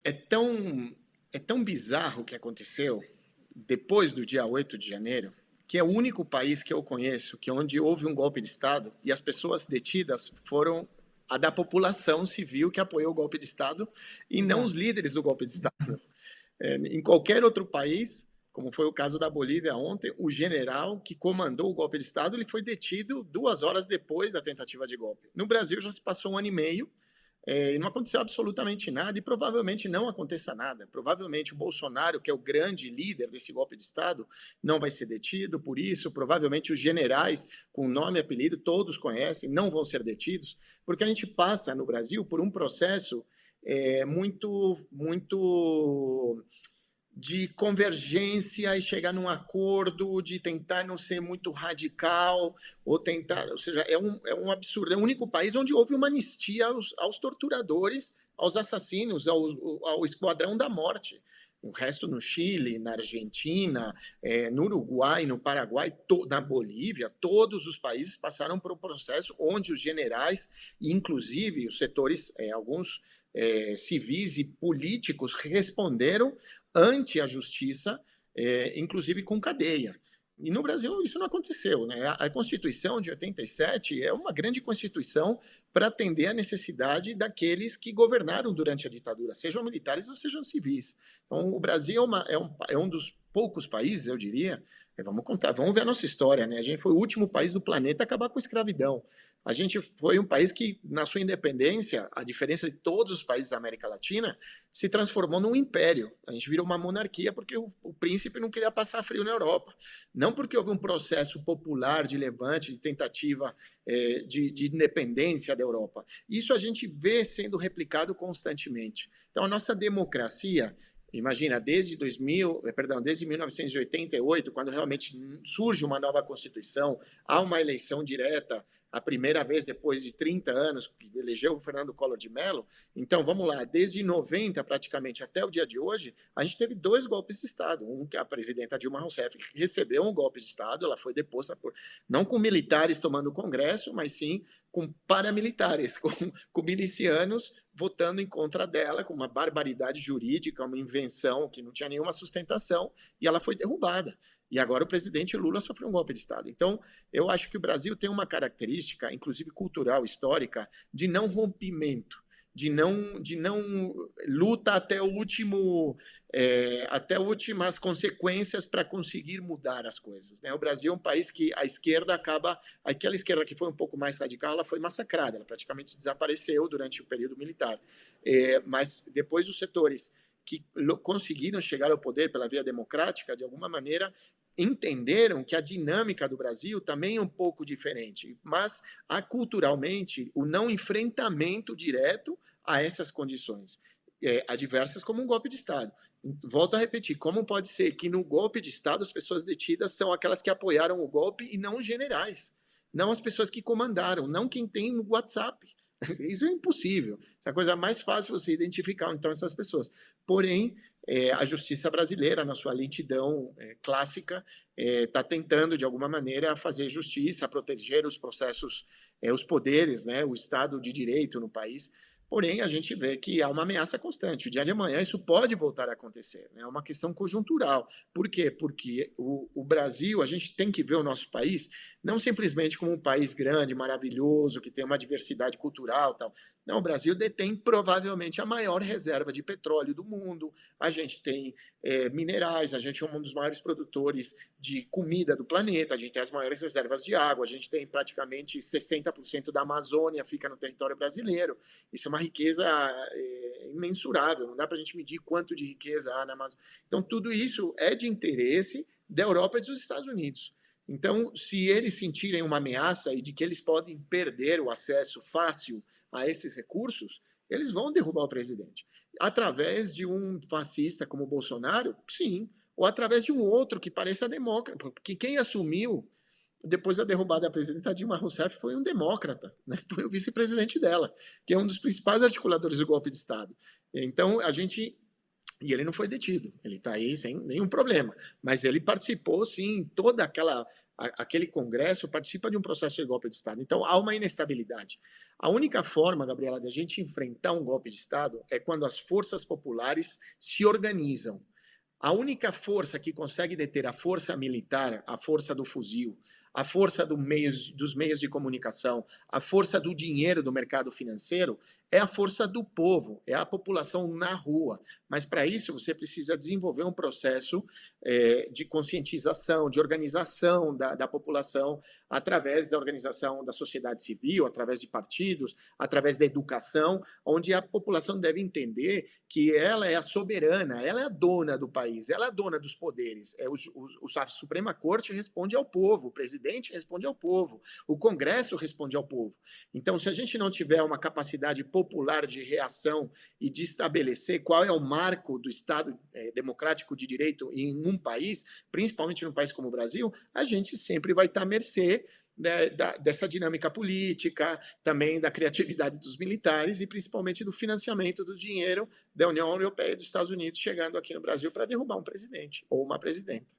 É tão, é tão bizarro o que aconteceu depois do dia 8 de janeiro, que é o único país que eu conheço que onde houve um golpe de Estado e as pessoas detidas foram a da população civil que apoiou o golpe de Estado e não os Exato. líderes do golpe de Estado. Em qualquer outro país, como foi o caso da Bolívia ontem, o general que comandou o golpe de Estado ele foi detido 2 horas depois da tentativa de golpe. No Brasil já se passou 1 ano e meio e não aconteceu absolutamente nada e provavelmente não aconteça nada. Provavelmente o Bolsonaro, que é o grande líder desse golpe de Estado, não vai ser detido por isso. Provavelmente os generais, com nome e apelido, todos conhecem, não vão ser detidos, porque a gente passa no Brasil por um processo muito de convergência e chegar num acordo, de tentar não ser muito radical, ou tentar, ou seja, é um absurdo. É o único país onde houve uma anistia aos torturadores, aos assassinos, ao esquadrão da morte. O resto no Chile, na Argentina, no Uruguai, no Paraguai, na Bolívia, todos os países passaram por um processo onde os generais, e inclusive os setores, alguns civis e políticos responderam ante a justiça, inclusive com cadeia. E no Brasil isso não aconteceu. Né? A Constituição de 87 é uma grande Constituição para atender à necessidade daqueles que governaram durante a ditadura, sejam militares ou sejam civis. Então, o Brasil é um dos poucos países, eu diria, vamos contar, vamos ver a nossa história. Né? A gente foi o último país do planeta a acabar com a escravidão. A gente foi um país que, na sua independência, a diferença de todos os países da América Latina, se transformou num império. A gente virou uma monarquia porque o príncipe não queria passar frio na Europa. Não porque houve um processo popular de levante, de tentativa de independência da Europa. Isso a gente vê sendo replicado constantemente. Então, a nossa democracia, imagina, desde 1988, quando realmente surge uma nova Constituição, há uma eleição direta, a primeira vez depois de 30 anos, que elegeu o Fernando Collor de Mello. Então, vamos lá, desde 90 praticamente até o dia de hoje, a gente teve 2 golpes de Estado. Um que a presidenta Dilma Rousseff recebeu um golpe de Estado, ela foi deposta não com militares tomando o Congresso, mas sim com paramilitares, com milicianos votando em contra dela, com uma barbaridade jurídica, uma invenção que não tinha nenhuma sustentação, e ela foi derrubada. E agora o presidente Lula sofreu um golpe de Estado. Então, eu acho que o Brasil tem uma característica, inclusive cultural, histórica, de não rompimento, de não luta até o último, até últimas consequências para conseguir mudar as coisas. Né? O Brasil é um país que a esquerda aquela esquerda que foi um pouco mais radical, ela foi massacrada, ela praticamente desapareceu durante o período militar. Mas depois os setores que conseguiram chegar ao poder pela via democrática, de alguma maneira, entenderam que a dinâmica do Brasil também é um pouco diferente, mas culturalmente o não enfrentamento direto a essas condições adversas como um golpe de Estado. Volto a repetir, como pode ser que no golpe de Estado as pessoas detidas são aquelas que apoiaram o golpe e não os generais, não as pessoas que comandaram, não quem tem no WhatsApp. Isso é impossível. Essa é a coisa mais fácil você identificar, então, essas pessoas. Porém, a justiça brasileira, na sua lentidão clássica, está tentando, de alguma maneira, fazer justiça, proteger os processos, os poderes, né, o Estado de Direito no país. Porém, a gente vê que há uma ameaça constante. O dia de amanhã isso pode voltar a acontecer. Né? É uma questão conjuntural. Por quê? Porque o Brasil, a gente tem que ver o nosso país não simplesmente como um país grande, maravilhoso, que tem uma diversidade cultural e tal. Não, o Brasil detém provavelmente a maior reserva de petróleo do mundo. A gente tem minerais, a gente é um dos maiores produtores de comida do planeta, a gente tem as maiores reservas de água, a gente tem praticamente 60% da Amazônia fica no território brasileiro. Isso é uma riqueza imensurável, não dá para a gente medir quanto de riqueza há na Amazônia. Então, tudo isso é de interesse da Europa e dos Estados Unidos. Então, se eles sentirem uma ameaça e de que eles podem perder o acesso fácil a esses recursos, eles vão derrubar o presidente. Através de um fascista como o Bolsonaro, sim, ou através de um outro que pareça democrata, porque quem assumiu depois da derrubada da presidenta Dilma Rousseff foi um democrata, né? Foi o vice-presidente dela, que é um dos principais articuladores do golpe de Estado. Então, e ele não foi detido, ele está aí sem nenhum problema, mas ele participou, sim, toda aquele Congresso participa de um processo de golpe de Estado. Então, há uma inestabilidade. A única forma, Gabriela, da gente enfrentar um golpe de Estado é quando as forças populares se organizam. A única força que consegue deter a força militar, a força do fuzil, a força dos meios de comunicação, a força do dinheiro do mercado financeiro, é a força do povo, é a população na rua. Mas para isso você precisa desenvolver um processo de conscientização, de organização da população, através da organização da sociedade civil, através de partidos, através da educação, onde a população deve entender que ela é a soberana, ela é a dona do país, ela é a dona dos poderes. A Suprema Corte responde ao povo, o presidente responde ao povo, o Congresso responde ao povo. Então, se a gente não tiver uma capacidade popular de reação e de estabelecer qual é o marco do Estado democrático de direito em um país, principalmente num país como o Brasil, a gente sempre vai estar à mercê dessa dinâmica política, também da criatividade dos militares e principalmente do financiamento do dinheiro da União Europeia e dos Estados Unidos chegando aqui no Brasil para derrubar um presidente ou uma presidenta.